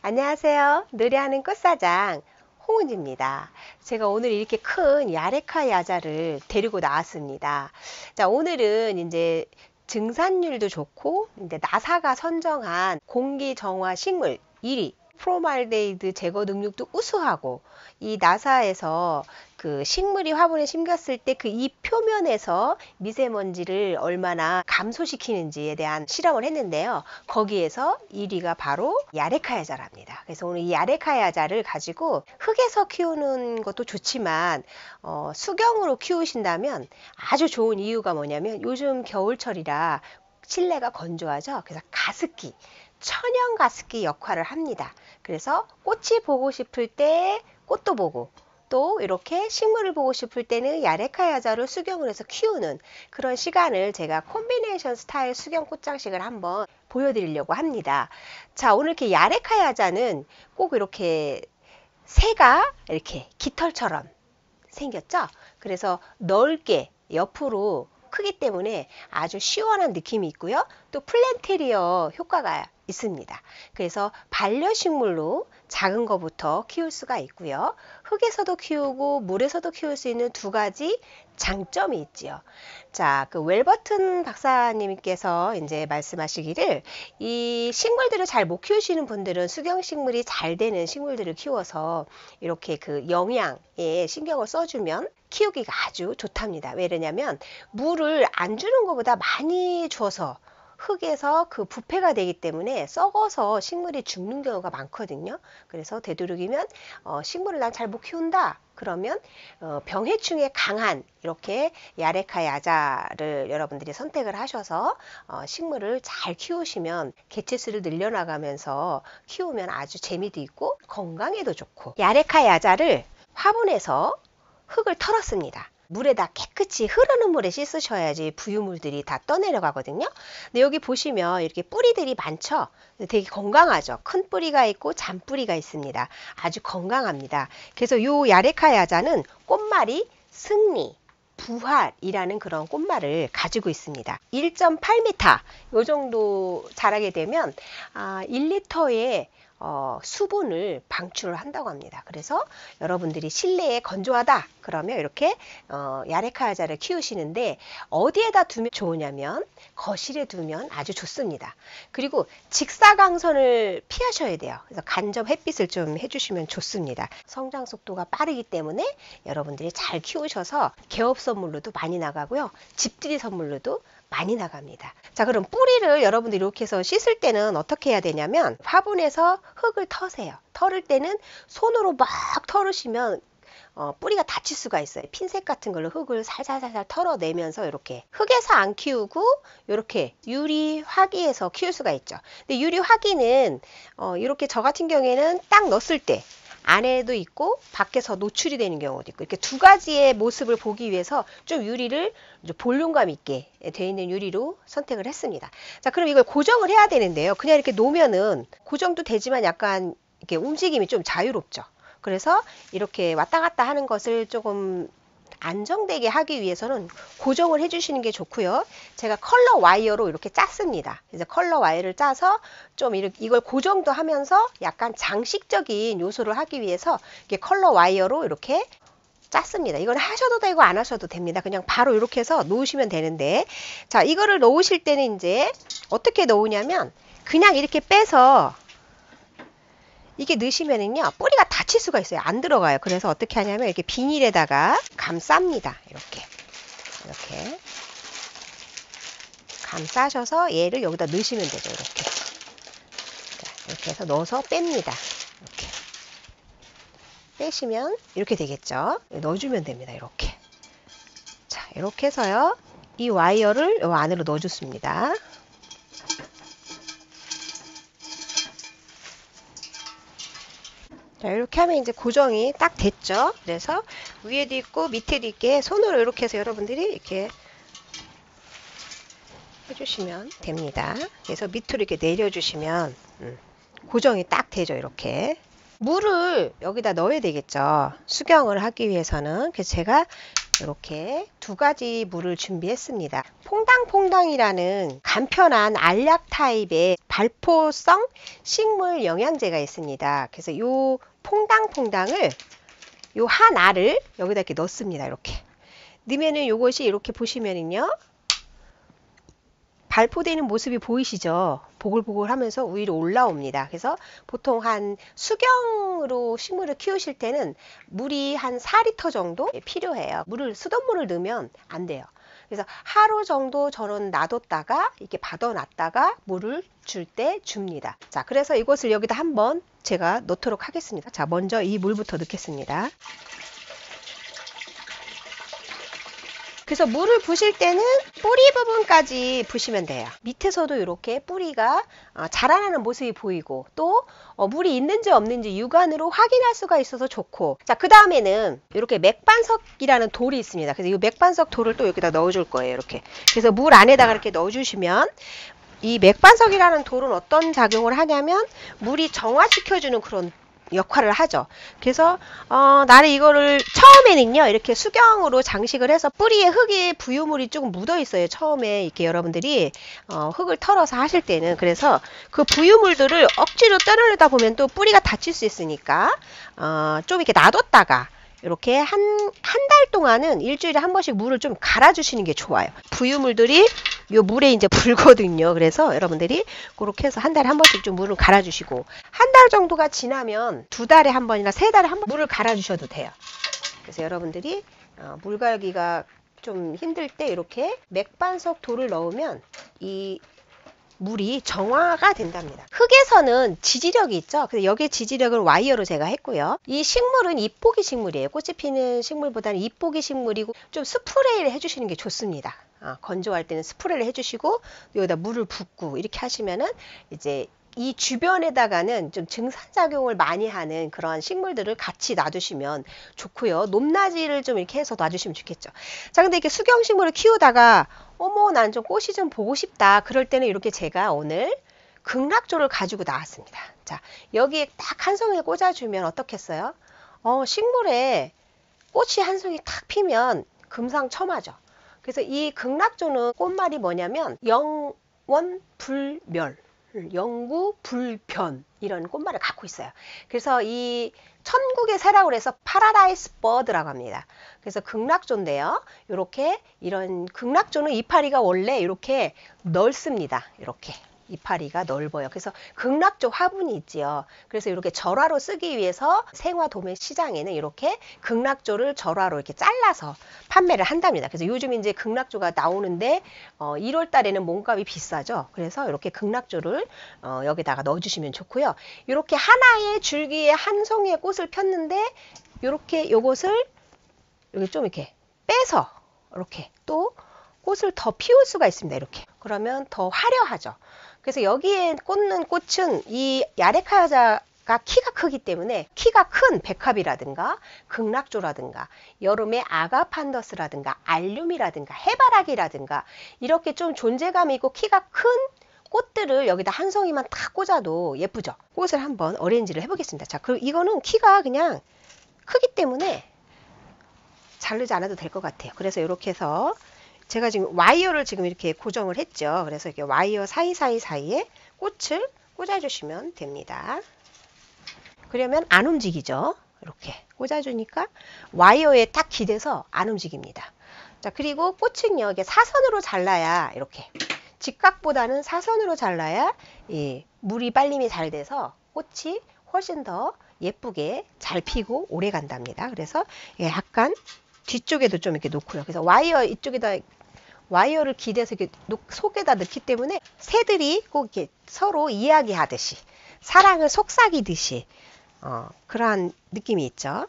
안녕하세요. 노래하는 꽃사장 홍은지입니다. 제가 오늘 이렇게 큰 야레카 야자를 데리고 나왔습니다. 자, 오늘은 이제 증산율도 좋고 이제 나사가 선정한 공기 정화 식물 1위 프로말데이드 제거 능력도 우수하고, 이 나사에서 그 식물이 화분에 심겼을 때 그 잎 표면에서 미세먼지를 얼마나 감소시키는지에 대한 실험을 했는데요. 거기에서 1위가 바로 야레카야자랍니다. 그래서 오늘 이 야레카야자를 가지고 흙에서 키우는 것도 좋지만 수경으로 키우신다면 아주 좋은 이유가 뭐냐면, 요즘 겨울철이라 실내가 건조하죠. 그래서 가습기, 천연 가습기 역할을 합니다. 그래서 꽃이 보고 싶을 때 꽃도 보고, 또 이렇게 식물을 보고 싶을 때는 야레카야자를 수경을 해서 키우는 그런 시간을 제가 콤비네이션 스타일 수경 꽃장식을 한번 보여드리려고 합니다. 자, 오늘 이렇게 야레카야자는 꼭 이렇게 새가 이렇게 깃털처럼 생겼죠. 그래서 넓게 옆으로 크기 때문에 아주 시원한 느낌이 있고요. 또 플랜테리어 효과가 있습니다. 그래서 반려식물로 작은 거부터 키울 수가 있고요. 흙에서도 키우고 물에서도 키울 수 있는 두 가지 장점이 있지요. 자, 그 웰버튼 박사님께서 이제 말씀하시기를, 이 식물들을 잘 못 키우시는 분들은 수경식물이 잘 되는 식물들을 키워서 이렇게 그 영양에 신경을 써주면 키우기가 아주 좋답니다. 왜냐면 물을 안 주는 것보다 많이 줘서 흙에서 그 부패가 되기 때문에 썩어서 식물이 죽는 경우가 많거든요. 그래서 되도록이면 식물을 난 잘 못 키운다 그러면 병해충에 강한 이렇게 야레카 야자를 여러분들이 선택을 하셔서 식물을 잘 키우시면 개체수를 늘려나가면서 키우면 아주 재미도 있고 건강에도 좋고, 야레카 야자를 화분에서 흙을 털었습니다. 물에다 깨끗이 흐르는 물에 씻으셔야지 부유물들이 다 떠내려가거든요. 근데 여기 보시면 이렇게 뿌리들이 많죠. 되게 건강하죠. 큰 뿌리가 있고 잔뿌리가 있습니다. 아주 건강합니다. 그래서 요 야레카 야자는 꽃말이 승리, 부활이라는 그런 꽃말을 가지고 있습니다. 1.8m 요 정도 자라게 되면 1리터의 수분을 방출을 한다고 합니다. 그래서 여러분들이 실내에 건조하다 그러면 이렇게 야레카야자를 키우시는데, 어디에다 두면 좋으냐면 거실에 두면 아주 좋습니다. 그리고 직사광선을 피하셔야 돼요. 그래서 간접 햇빛을 좀 해주시면 좋습니다. 성장 속도가 빠르기 때문에 여러분들이 잘 키우셔서 개업 선물로도 많이 나가고요. 집들이 선물로도 많이 나갑니다. 자, 그럼 뿌리를 여러분들이 이렇게 해서 씻을 때는 어떻게 해야 되냐면, 화분에서 흙을 터세요. 털을 때는 손으로 막 털으시면 뿌리가 다칠 수가 있어요. 핀셋 같은 걸로 흙을 살살살살 털어내면서 이렇게 흙에서 안 키우고 이렇게 유리 화기에서 키울 수가 있죠. 근데 유리 화기는 이렇게 저 같은 경우에는 딱 넣었을 때 안에도 있고 밖에서 노출이 되는 경우도 있고, 이렇게 두 가지의 모습을 보기 위해서 좀 유리를 볼륨감 있게 되어 있는 유리로 선택을 했습니다. 자, 그럼 이걸 고정을 해야 되는데요. 그냥 이렇게 놓으면은 고정도 되지만 약간 이렇게 움직임이 좀 자유롭죠. 그래서 이렇게 왔다 갔다 하는 것을 조금 안정되게 하기 위해서는 고정을 해주시는 게 좋고요. 제가 컬러 와이어로 이렇게 짰습니다. 그래서 컬러 와이어를 짜서 좀 이걸 고정도 하면서 약간 장식적인 요소를 하기 위해서 이렇게 컬러 와이어로 이렇게 짰습니다. 이건 하셔도 되고 안 하셔도 됩니다. 그냥 바로 이렇게 해서 놓으시면 되는데, 자, 이거를 놓으실 때는 이제 어떻게 놓으냐면, 그냥 이렇게 빼서 이게 넣으시면은요 뿌리가 다칠 수가 있어요. 안 들어가요. 그래서 어떻게 하냐면 이렇게 비닐에다가 감쌉니다. 이렇게 감싸셔서 얘를 여기다 넣으시면 되죠. 이렇게. 자, 이렇게 해서 넣어서 뺍니다. 이렇게 빼시면 이렇게 되겠죠. 넣어주면 됩니다. 이렇게. 자, 이렇게 해서요 이 와이어를 요 안으로 넣어줬습니다. 자, 이렇게 하면 이제 고정이 딱 됐죠. 그래서 위에도 있고 밑에도 있게 손으로 이렇게 해서 여러분들이 이렇게 해주시면 됩니다. 그래서 밑으로 이렇게 내려주시면 고정이 딱 되죠. 이렇게. 물을 여기다 넣어야 되겠죠. 수경을 하기 위해서는. 그래서 제가 이렇게 두 가지 물을 준비했습니다. 퐁당퐁당이라는 간편한 알약 타입의 발포성 식물 영양제가 있습니다. 그래서 요 퐁당퐁당을 요 한 알을 여기다 이렇게 넣습니다. 이렇게 넣으면은 요것이 이렇게 보시면은요, 발포되는 모습이 보이시죠? 보글보글 하면서 위로 올라옵니다. 그래서 보통 한 수경으로 식물을 키우실 때는 물이 한 4리터 정도 필요해요. 수돗물을 넣으면 안 돼요. 그래서 하루 정도 저는 놔뒀다가 이렇게 받아놨다가 물을 줄 때 줍니다. 자, 그래서 이것을 여기다 한번 제가 넣도록 하겠습니다. 자, 먼저 이 물부터 넣겠습니다. 그래서 물을 부실 때는 뿌리 부분까지 부시면 돼요. 밑에서도 이렇게 뿌리가 자라나는 모습이 보이고, 또 물이 있는지 없는지 육안으로 확인할 수가 있어서 좋고. 자, 그 다음에는 이렇게 맥반석이라는 돌이 있습니다. 그래서 이 맥반석 돌을 또 여기다 넣어줄 거예요. 이렇게. 그래서 물 안에다가 이렇게 넣어주시면, 이 맥반석이라는 돌은 어떤 작용을 하냐면 물이 정화시켜주는 그런 역할을 하죠. 그래서 나는 이거를 처음에는요, 이렇게 수경으로 장식을 해서 뿌리에 흙에 부유물이 조금 묻어 있어요. 처음에 이렇게 여러분들이 흙을 털어서 하실 때는. 그래서 그 부유물들을 억지로 떠내려다 보면 또 뿌리가 다칠 수 있으니까 좀 이렇게 놔뒀다가 이렇게 한 달 동안은 일주일에 한 번씩 물을 좀 갈아주시는 게 좋아요. 부유물들이 요 물에 이제 불거든요. 그래서 여러분들이 그렇게 해서 한 달에 한 번씩 좀 물을 갈아주시고, 한 달 정도가 지나면 2달에 한 번이나 3달에 한 번 물을 갈아주셔도 돼요. 그래서 여러분들이 물 갈기가 좀 힘들 때 이렇게 맥반석 돌을 넣으면 이 물이 정화가 된답니다. 흙에서는 지지력이 있죠. 그래서 여기에 지지력은 와이어로 제가 했고요. 이 식물은 잎보기 식물이에요. 꽃이 피는 식물보다는 잎보기 식물이고, 좀 스프레이를 해주시는 게 좋습니다. 건조할 때는 스프레이를 해주시고, 여기다 물을 붓고 이렇게 하시면은 이제 이 주변에다가는 좀 증산작용을 많이 하는 그런 식물들을 같이 놔두시면 좋고요. 높낮이를 좀 이렇게 해서 놔주시면 좋겠죠. 자, 근데 이렇게 수경식물을 키우다가 어머, 난 좀 꽃이 좀 보고 싶다. 그럴 때는 이렇게 제가 오늘 극락조를 가지고 나왔습니다. 자, 여기에 딱 한 송이를 꽂아주면 어떻겠어요? 식물에 꽃이 한 송이 탁 피면 금상첨화죠. 그래서 이 극락조는 꽃말이 뭐냐면 영원불멸, 영구불변, 이런 꽃말을 갖고 있어요. 그래서 이 천국의 새라고 해서 파라다이스 버드라고 합니다. 그래서 극락조인데요. 이렇게 이런 극락조는 이파리가 원래 이렇게 넓습니다. 이렇게 이파리가 넓어요. 그래서 극락조 화분이 있지요. 그래서 이렇게 절화로 쓰기 위해서 생화 도매 시장에는 이렇게 극락조를 절화로 이렇게 잘라서 판매를 한답니다. 그래서 요즘 이제 극락조가 나오는데 1월 달에는 몸값이 비싸죠. 그래서 이렇게 극락조를 여기다가 넣어주시면 좋고요. 이렇게 하나의 줄기에 한 송이의 꽃을 폈는데, 이렇게 요것을 여기 좀 이렇게 빼서 이렇게 또 꽃을 더 피울 수가 있습니다. 이렇게. 그러면 더 화려하죠. 그래서 여기에 꽂는 꽃은 이 야레카 여자가 키가 크기 때문에 키가 큰 백합이라든가 극락조라든가 여름에 아가판더스라든가 알륨이라든가 해바라기라든가 이렇게 좀 존재감이 있고 키가 큰 꽃들을 여기다 한 송이만 탁 꽂아도 예쁘죠. 꽃을 한번 어레인지를 해보겠습니다. 자, 그리고 이거는 키가 그냥 크기 때문에 자르지 않아도 될 것 같아요. 그래서 이렇게 해서 제가 지금 와이어를 지금 이렇게 고정을 했죠. 그래서 이렇게 와이어 사이에 꽃을 꽂아주시면 됩니다. 그러면 안 움직이죠. 이렇게 꽂아주니까 와이어에 딱 기대서 안 움직입니다. 자, 그리고 꽃은요, 이게 사선으로 잘라야, 이렇게 직각보다는 사선으로 잘라야 이 물이 빨림이 잘 돼서 꽃이 훨씬 더 예쁘게 잘 피고 오래 간답니다. 그래서 약간 뒤쪽에도 좀 이렇게 놓고요. 그래서 와이어 이쪽에다 와이어를 기대서 이렇게 속에다 넣기 때문에 새들이 꼭 이렇게 서로 이야기하듯이, 사랑을 속삭이듯이 그러한 느낌이 있죠.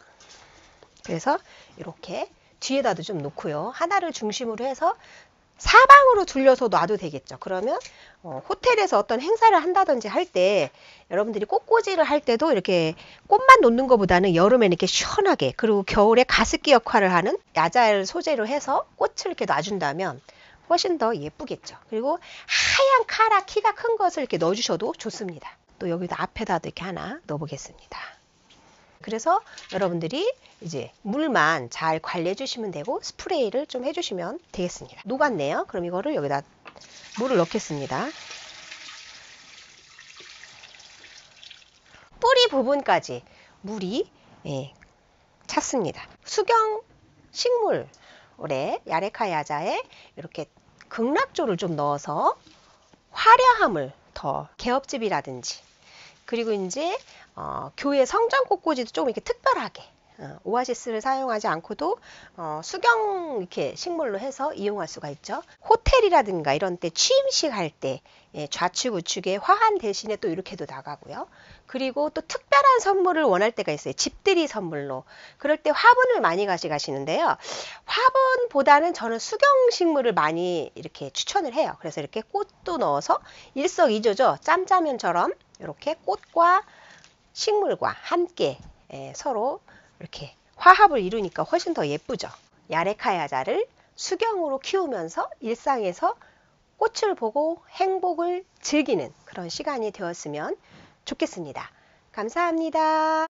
그래서 이렇게 뒤에다도 좀 놓고요. 하나를 중심으로 해서 사방으로 둘려서 놔도 되겠죠. 그러면 호텔에서 어떤 행사를 한다든지 할 때 여러분들이 꽃꽂이를 할 때도 이렇게 꽃만 놓는 것보다는 여름에는 이렇게 시원하게, 그리고 겨울에 가습기 역할을 하는 야자를 소재로 해서 꽃을 이렇게 놔준다면 훨씬 더 예쁘겠죠. 그리고 하얀 카라 키가 큰 것을 이렇게 넣어주셔도 좋습니다. 또 여기도 앞에다도 이렇게 하나 넣어보겠습니다. 그래서 여러분들이 이제 물만 잘 관리해 주시면 되고 스프레이를 좀 해주시면 되겠습니다. 녹았네요. 그럼 이거를 여기다 물을 넣겠습니다. 뿌리 부분까지 물이 찼습니다. 수경 식물에 야레카 야자에 이렇게 극락조를 좀 넣어서 화려함을 더 개업집이라든지 그리고 이제 교회 성전 꽃꽂이도 조금 이렇게 특별하게 오아시스를 사용하지 않고도 수경 이렇게 식물로 해서 이용할 수가 있죠. 호텔이라든가 이런 때 취임식 할 때 좌측 우측에 화환 대신에 또 이렇게도 나가고요. 그리고 또 특별한 선물을 원할 때가 있어요. 집들이 선물로. 그럴 때 화분을 많이 가져가시는데요. 화분보다는 저는 수경 식물을 많이 이렇게 추천을 해요. 그래서 이렇게 꽃도 넣어서 일석이조죠. 짬짜면처럼 이렇게 꽃과 식물과 함께 서로 이렇게 화합을 이루니까 훨씬 더 예쁘죠. 야레카야자를 수경으로 키우면서 일상에서 꽃을 보고 행복을 즐기는 그런 시간이 되었으면 좋겠습니다. 감사합니다.